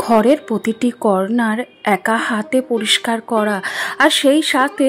ঘরের প্রতিটি কর্নার একা হাতে পরিষ্কার করা আর সেই সাথে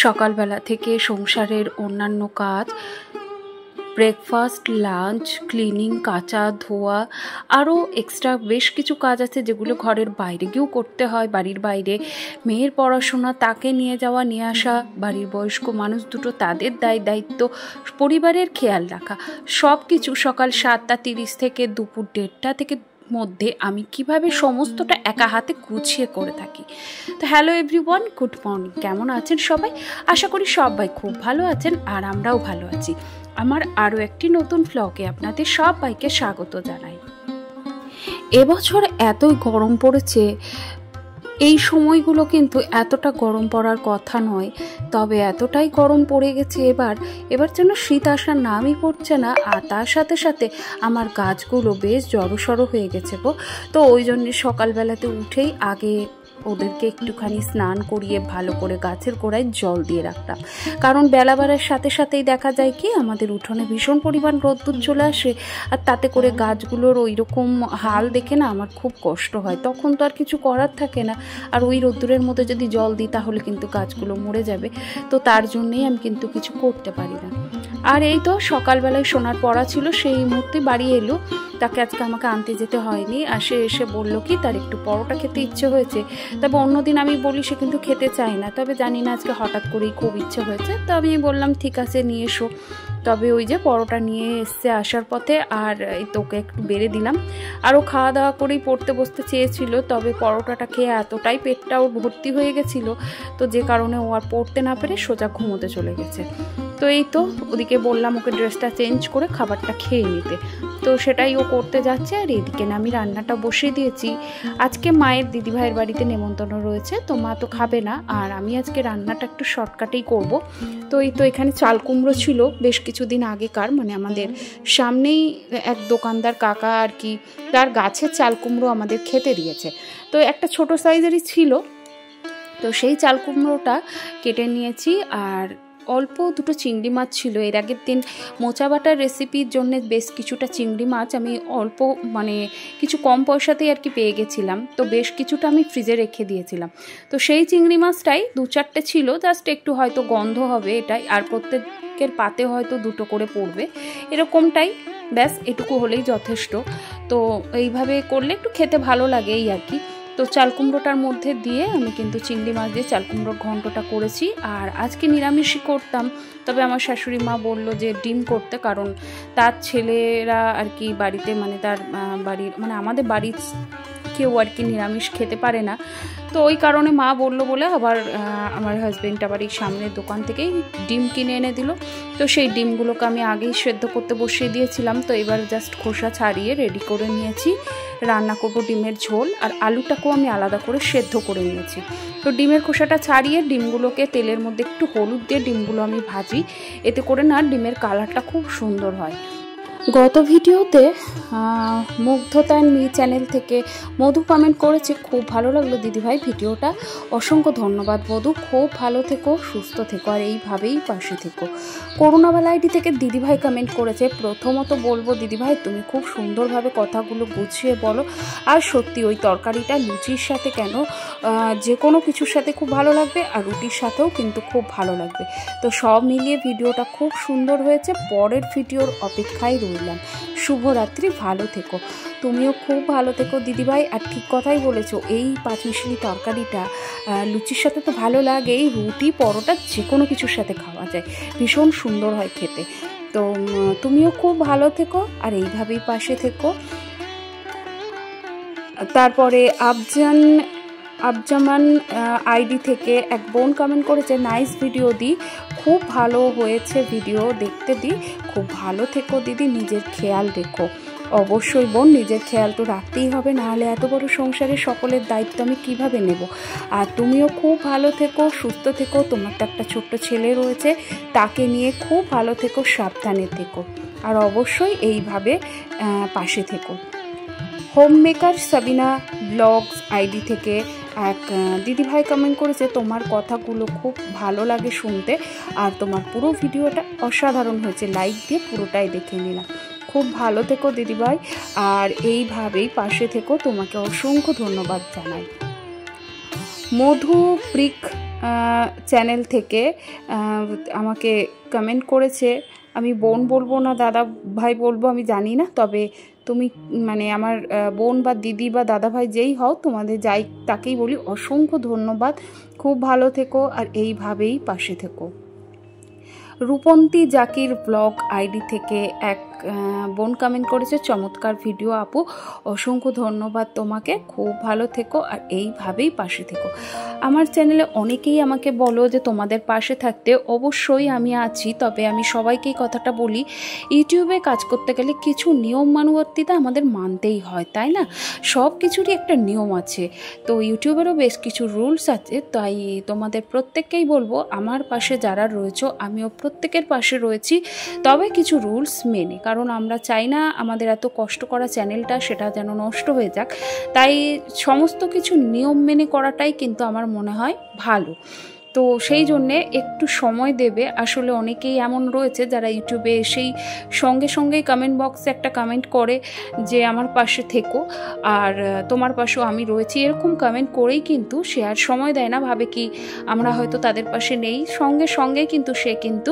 সকালবেলা থেকে সংসারের অন্যান্য কাজ, ব্রেকফাস্ট, লাঞ্চ, ক্লিনিং, কাচা ধোয়া, আরও এক্সট্রা বেশ কিছু কাজ আছে যেগুলো ঘরের বাইরে গিয়েও করতে হয়। বাড়ির বাইরে মেয়ের পড়াশোনা, তাকে নিয়ে যাওয়া নিয়ে আসা, বাড়ির বয়স্ক মানুষ দুটো তাদের দায়িত্ব, পরিবারের খেয়াল রাখা, সব কিছু সকাল 7:30 থেকে দুপুর 1:30 থেকে মধ্যে আমি কিভাবে সমস্তটা একা হাতে গুছিয়ে করে থাকি। তো হ্যালো এভরিওয়ান, গুড মর্নিং। কেমন আছেন সবাই? আশা করি সবাই খুব ভালো আছেন আর আমরাও ভালো আছি। আমার আরও একটি নতুন ব্লগে আপনাদের সবাইকে স্বাগত জানাই। এবছর এতই গরম পড়েছে, এই সময়গুলো কিন্তু এতটা গরম পড়ার কথা নয়, তবে এতটাই গরম পড়ে গেছে এবার যেন শীত আসার নামই পড়ছে না। আর তার সাথে সাথে আমার গাছগুলো বেশ জড়সড় হয়ে গেছে গো। তো ওই জন্যে সকালবেলাতে উঠেই আগে ওদেরকে একটুখানি স্নান করিয়ে ভালো করে গাছের গোড়ায় জল দিয়ে রাখতাম, কারণ বেলা বাড়ার সাথে সাথেই দেখা যায় কি আমাদের উঠোনে ভীষণ পরিমাণ রোদ্দুর চলে আসে, আর তাতে করে গাছগুলোর ওই রকম হাল দেখে না আমার খুব কষ্ট হয়। তখন তো আর কিছু করার থাকে না, আর ওই রোদ্দুরের মধ্যে যদি জল দিই তাহলে কিন্তু গাছগুলো মরে যাবে। তো তার জন্যেই আমি কিন্তু কিছু করতে পারি না। আর এই তো সকালবেলায় সোনার পড়া ছিল, সেই মুহূর্তে বাড়ি এলো। তাকে আজকে আমাকে আনতে যেতে হয়নি, আর সে এসে বললো কি তার একটু পরোটা খেতে ইচ্ছে হয়েছে। তবে অন্যদিন আমি বলি সে কিন্তু খেতে চায় না, তবে জানি না আজকে হঠাৎ করেই খুব ইচ্ছে হয়েছে। তো আমি বললাম ঠিক আছে নিয়ে এসো। তবে ওই যে পরোটা নিয়ে এসছে আসার পথে, আর এই তোকে একটু বেড়ে দিলাম। আরও খাওয়া দাওয়া করেই পড়তে বসতে চেয়েছিল, তবে পরোটাটা খেয়ে এতটাই পেটটাও ভর্তি হয়ে গেছিলো, তো যে কারণে ও আর পড়তে না পেরে সোজা ঘুমোতে চলে গেছে। তো এই তো ওদিকে বললাম ওকে ড্রেসটা চেঞ্জ করে খাবারটা খেয়ে নিতে, তো সেটাই ও করতে যাচ্ছে। আর এদিকে না আমি রান্নাটা বসিয়ে দিয়েছি। আজকে মায়ের দিদিভাইয়ের বাড়িতে নেমন্তন্ন রয়েছে, তো মা তো খাবে না, আর আমি আজকে রান্নাটা একটু শর্টকাটেই করব। তো এই তো এখানে চাল কুমড়ো ছিল বেশ কিছুদিন আগেকার, মানে আমাদের সামনেই এক দোকানদার কাকা আর কি, তার গাছের চাল কুমড়ো আমাদের খেতে দিয়েছে। তো একটা ছোট সাইজেরই ছিল, তো সেই চাল কুমড়োটা কেটে নিয়েছি। আর অল্প দুটো চিংড়ি মাছ ছিল, এর আগের দিন মোচা বাটার রেসিপির জন্য বেশ কিছুটা চিংড়ি মাছ আমি অল্প মানে কিছু কম পয়সাতেই আর কি পেয়ে গেছিলাম, তো বেশ কিছুটা আমি ফ্রিজে রেখে দিয়েছিলাম। তো সেই চিংড়ি মাছটাই 2-4টে ছিল, জাস্ট একটু হয়তো গন্ধ হবে এটাই, আর প্রত্যেকের পাতে হয়তো 2টো করে পড়বে এরকমটাই, ব্যাস এটুকু হলেই যথেষ্ট। তো এইভাবে করলে একটু খেতে ভালো লাগে এই আর কি। তো চাল কুমড়োটার মধ্যে দিয়ে আমি কিন্তু চিংড়ি মাছ দিয়ে চাল কুমড়োর ঘন্টটা করেছি। আর আজকে নিরামিষই করতাম, তবে আমার শাশুড়ি মা বললো যে ডিম করতে, কারণ তার ছেলেরা আর কি বাড়িতে মানে তার বাড়ির মানে আমাদের বাড়ির কেউ আর কি নিরামিষ খেতে পারে না। তো ওই কারণে মা বললো বলে আবার আমার হাজব্যান্ড আবার এই সামনের দোকান থেকেই ডিম কিনে এনে দিল। তো সেই ডিমগুলোকে আমি আগেই সেদ্ধ করতে বসিয়ে দিয়েছিলাম, তো এবার জাস্ট খোসা ছাড়িয়ে রেডি করে নিয়েছি। রান্না করবো ডিমের ঝোল, আর আলুটাকেও আমি আলাদা করে সেদ্ধ করে নিয়েছি। তো ডিমের খোসাটা ছাড়িয়ে ডিমগুলোকে তেলের মধ্যে একটু হলুদ দিয়ে ডিমগুলো আমি ভাজি, এতে করে না ডিমের কালারটা খুব সুন্দর হয়। গত ভিডিওতে মুগ্ধতা অ্যান্ড মি চ্যানেল থেকে মধু কমেন্ট করেছে, খুব ভালো লাগলো দিদিভাই ভিডিওটা, অসংখ্য ধন্যবাদ মধু, খুব ভালো থেকো, সুস্থ থেকো, আর এইভাবেই পাশে থেকো। করুণাবালা আইডি থেকে দিদিভাই কমেন্ট করেছে, প্রথমত বলবো দিদিভাই তুমি খুব সুন্দরভাবে কথাগুলো গুছিয়ে বলো, আর সত্যি ওই তরকারিটা লুচির সাথে কেন যে কোনো কিছুর সাথে খুব ভালো লাগবে, আর রুটির সাথেও কিন্তু খুব ভালো লাগবে। তো সব মিলিয়ে ভিডিওটা খুব সুন্দর হয়েছে, পরের ভিডিওর অপেক্ষায় রইলাম। শুভরাত্রি, ভালো থেকো। তুমিও খুব ভালো থেকো দিদিভাই। আর ঠিক কথাই বলেছো, এই পাঁচমিশালি তরকারিটা লুচির সাথে তো ভালো লাগে, এই রুটি পরোটা যে কোনো কিছুর সাথে খাওয়া যায়, ভীষণ সুন্দর হয় খেতে। তো তুমিও খুব ভালো থেকো আর এইভাবেই পাশে থেকো। তারপরে আফজামান আইডি থেকে এক বোন কমেন্ট করেছে, নাইস ভিডিও দি, খুব ভালো হয়েছে ভিডিও, দেখতে দি, খুব ভালো থেকো দিদি, নিজের খেয়াল রেখো। অবশ্যই বোন, নিজের খেয়াল তো রাখতেই হবে, নাহলে এত বড় সংসারের সকলের দায়িত্ব আমি কিভাবে নেব। আর তুমিও খুব ভালো থেকো, সুস্থ থেকো, তোমার তো একটা ছোট্ট ছেলে রয়েছে, তাকে নিয়ে খুব ভালো থেকো, সাবধানে থেকো, আর অবশ্যই এইভাবে পাশে থেকো। হোমমেকার সাবিনা ব্লগস আইডি থেকে এক দিদিভাই কমেন্ট করেছে, তোমার কথাগুলো খুব ভালো লাগে শুনতে, আর তোমার পুরো ভিডিওটা অসাধারণ হয়েছে, লাইক দিয়ে পুরোটাই দেখে নিলাম। খুব ভালো থেকো দিদিভাই, আর এইভাবেই পাশে থেকো। তোমাকে অসংখ্য ধন্যবাদ জানাই। মধুপ্রিক চ্যানেল থেকে আমাকে কমেন্ট করেছে, আমি বোন বলবো না দাদা ভাই বলবো আমি জানি না, তবে তুমি মানে আমার বোন বা দিদি বা দাদা ভাই যেই হও, তোমাদের যাই তাকেই বলি অসংখ্য ধন্যবাদ। খুব ভালো থেকো আর এইভাবেই পাশে থেকো। রূপন্তী জাকির ব্লগ আইডি থেকে এক বোন কমেন্ট করেছে, চমৎকার ভিডিও আপু, অসংখ্য ধন্যবাদ তোমাকে। খুব ভালো থেকো আর এইভাবেই পাশে থেকো। আমার চ্যানেলে অনেকেই আমাকে বলো যে তোমাদের পাশে থাকতে, অবশ্যই আমি আছি, তবে আমি সবাইকেই কথাটা বলি, ইউটিউবে কাজ করতে গেলে কিছু নিয়মানুবর্তিতা আমাদের মানতেই হয়, তাই না? সব কিছুরই একটা নিয়ম আছে, তো ইউটিউবেরও বেশ কিছু রুলস আছে। তাই তোমাদের প্রত্যেককেই বলবো, আমার পাশে যারা রয়েছে আমিও প্রত্যেকের পাশে রয়েছি, তবে কিছু রুলস মেনে, কারণ আমরা চাই না আমাদের এত কষ্ট করা চ্যানেলটা সেটা যেন নষ্ট হয়ে যাক। তাই সমস্ত কিছু নিয়ম মেনে করাটাই কিন্তু আমার মনে হয় ভালো। তো সেই জন্যে একটু সময় দেবে। আসলে অনেকেই এমন রয়েছে যারা ইউটিউবে এসেই সঙ্গে সঙ্গেই কমেন্ট বক্সে একটা কমেন্ট করে যে আমার পাশে থেকো আর তোমার পাশেও আমি রয়েছি, এরকম কমেন্ট করেই কিন্তু সে আর সময় দেয় না, ভাবে কি আমরা হয়তো তাদের পাশে নেই। সঙ্গে সঙ্গে কিন্তু সে কিন্তু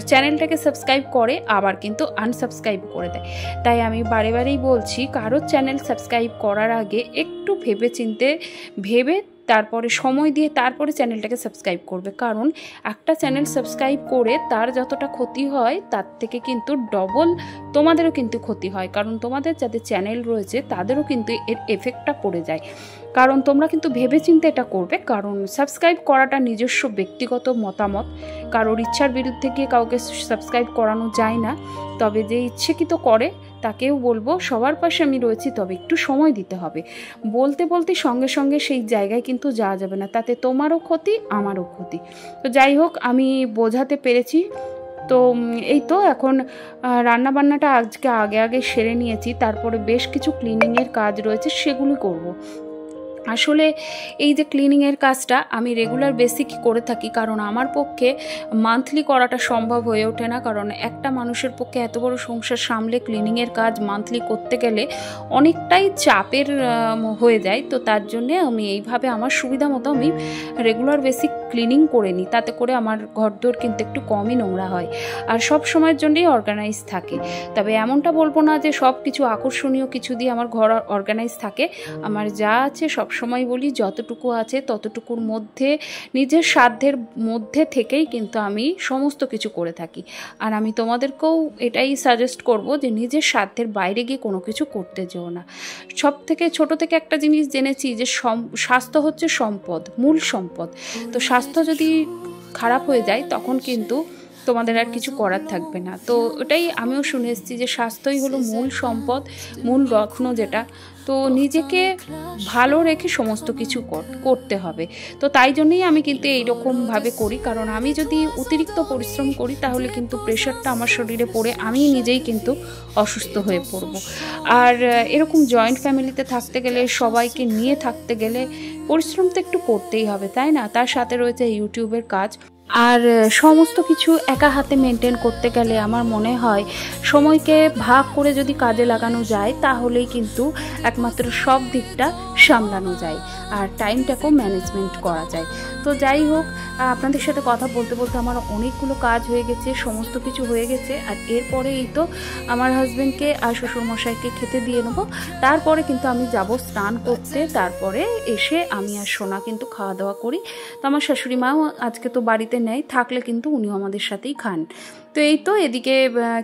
চ্যানেলটাকে সাবস্ক্রাইব করে আবার কিন্তু আনসাবস্ক্রাইব করে দেয়। তাই আমি বারে বারেই বলছি, কারোর চ্যানেল সাবস্ক্রাইব করার আগে একটু ভেবে চিন্তে তারপরে সময় দিয়ে তারপরে চ্যানেলটাকে সাবস্ক্রাইব করবে, কারণ একটা চ্যানেল সাবস্ক্রাইব করে তার যতটা ক্ষতি হয় তার থেকে কিন্তু ডবল তোমাদেরও কিন্তু ক্ষতি হয়, কারণ তোমাদের যাদের চ্যানেল রয়েছে তাদেরও কিন্তু এর এফেক্টটা পড়ে যায়। কারণ তোমরা কিন্তু ভেবেচিন্তে এটা করবে, কারণ সাবস্ক্রাইব করাটা নিজস্ব ব্যক্তিগত মতামত, কারোর ইচ্ছার বিরুদ্ধে গিয়ে কাউকে সাবস্ক্রাইব করানো যায় না। তবে যে ইচ্ছাকৃত করে তাকেও বলবো সবার পাশে আমি রয়েছি, তবে একটু সময় দিতে হবে। বলতে বলতে সঙ্গে সঙ্গে সেই জায়গায় কিন্তু যাওয়া যাবে না, তাতে তোমারও ক্ষতি আমারও ক্ষতি। তো যাই হোক, আমি বোঝাতে পেরেছি। তো এই তো এখন রান্নাবান্নাটা আজকে আগে সেরে নিয়েছি, তারপরে বেশ কিছু ক্লিনিংয়ের কাজ রয়েছে, সেগুলো করব। আসলে এই যে ক্লিনিংয়ের কাজটা আমি রেগুলার বেসিক করে থাকি, কারণ আমার পক্ষে মান্থলি করাটা সম্ভব হয়ে ওঠে না, কারণ একটা মানুষের পক্ষে এত বড় সংসার সামলে ক্লিনিংয়ের কাজ মান্থলি করতে গেলে অনেকটাই চাপের হয়ে যায়। তো তার জন্যে আমি এইভাবে আমার সুবিধা মতো আমি রেগুলার বেসিক ক্লিনিং করে নিই, তাতে করে আমার ঘরদোর কিন্তু একটু কমই নোংরা হয় আর সব সময়ের জন্যই অর্গানাইজ থাকে। তবে এমনটা বলবো না যে সব কিছু আকর্ষণীয় কিছু দিয়ে আমার ঘর অর্গানাইজ থাকে, আমার যা আছে সব সময় বলি যতটুকু আছে ততটুকুর মধ্যে নিজের সাধ্যের মধ্যে থেকেই কিন্তু আমি সমস্ত কিছু করে থাকি। আর আমি তোমাদেরকেও এটাই সাজেস্ট করব যে নিজের সাধ্যের বাইরে গিয়ে কোনো কিছু করতে যেও না। সব থেকে ছোট থেকে একটা জিনিস জেনেছি যে স্বাস্থ্য হচ্ছে সম্পদ, মূল সম্পদ। তো স্বাস্থ্য যদি খারাপ হয়ে যায় তখন কিন্তু তোমাদের আর কিছু করার থাকবে না। তো ওটাই আমিও শুনে এসেছি যে স্বাস্থ্যই হলো মূল সম্পদ, মূল রত্ন যেটা। তো নিজেকে ভালো রেখে সমস্ত কিছু করতে হবে। তো তাই জন্যই আমি কিন্তু এইরকমভাবে করি, কারণ আমি যদি অতিরিক্ত পরিশ্রম করি তাহলে কিন্তু প্রেশারটা আমার শরীরে পড়ে আমি নিজেই কিন্তু অসুস্থ হয়ে পড়ব। আর এরকম জয়েন্ট ফ্যামিলিতে থাকতে গেলে, সবাইকে নিয়ে থাকতে গেলে পরিশ্রম তো একটু করতেই হবে, তাই না? তার সাথে রয়েছে ইউটিউবের কাজ, আর সমস্ত কিছু একা হাতে মেনটেন করতে গেলে আমার মনে হয় সময়কে ভাগ করে যদি কাজে লাগানো যায় তাহলেই কিন্তু একমাত্র সব দিকটা সামলানো যায় আর টাইমটাকেও ম্যানেজমেন্ট করা যায়। তো যাই হোক, আপনাদের সাথে কথা বলতে বলতে আমার অনেকগুলো কাজ হয়ে গেছে, সমস্ত কিছু হয়ে গেছে। আর এরপরে এই তো আমার হাজব্যান্ডকে আর শ্বশুরমশাইকে খেতে দিয়ে নেবো, তারপরে কিন্তু আমি যাব স্নান করতে, তারপরে এসে আমি আর সোনা কিন্তু খাওয়া দাওয়া করি। তো আমার শাশুড়ি মাও আজকে তো বাড়িতে নেই, থাকলে কিন্তু উনিও আমাদের সাথেই খান। তো এই তো এদিকে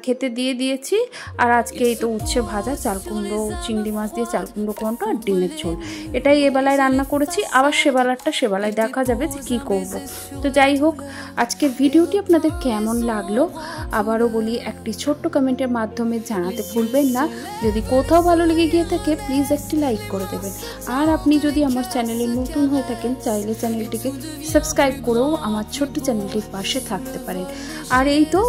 খেতে দিয়ে দিয়েছি। আর আজকে এই তো উচ্ছে ভাজা, চাল কুমড়ো, চিংড়ি মাছ দিয়ে চাল কুমড়ো ঘন্ট আর ডিমের ঝোল, এটাই এবেলায় রান্না করেছি। আবার সেবেলায় দেখা যাবে যে কী করব। তো যাই হোক, আজকের ভিডিওটি আপনাদের কেমন লাগলো আবারও বলি, একটি ছোট্ট কমেন্টের মাধ্যমে জানাতে ভুলবেন না। যদি কোথাও ভালো লেগে গিয়ে থাকে প্লিজ একটি লাইক করে দেবেন। আর আপনি যদি আমার চ্যানেলে নতুন হয়ে থাকেন চাইলে চ্যানেলটিকে সাবস্ক্রাইব করেও আমার ছোট্ট চ্যানেলটির পাশে থাকতে পারেন। আর এই তো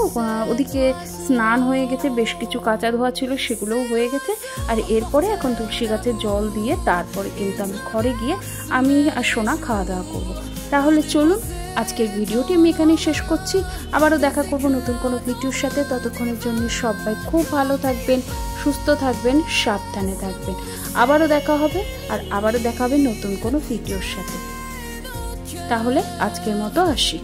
ওদিকে স্নান হয়ে গেছে, বেশ কিছু কাঁচা ধোয়া ছিল সেগুলোও হয়ে গেছে। আর এরপরে এখন তুলসী গাছে জল দিয়ে তারপরে কিন্তু আমি ঘরে গিয়ে আমি আর সোনা খাওয়া দাওয়া করবো। তাহলে চলুন আজকের ভিডিওটি আমি এখানেই শেষ করছি। আবারও দেখা করব নতুন কোনো ভিডিওর সাথে। ততক্ষণের জন্য সবাই খুব ভালো থাকবেন, সুস্থ থাকবেন, সাবধানে থাকবেন। আবারও দেখা হবে নতুন কোনো ভিডিওর সাথে। তাহলে আজকের মতো আসি।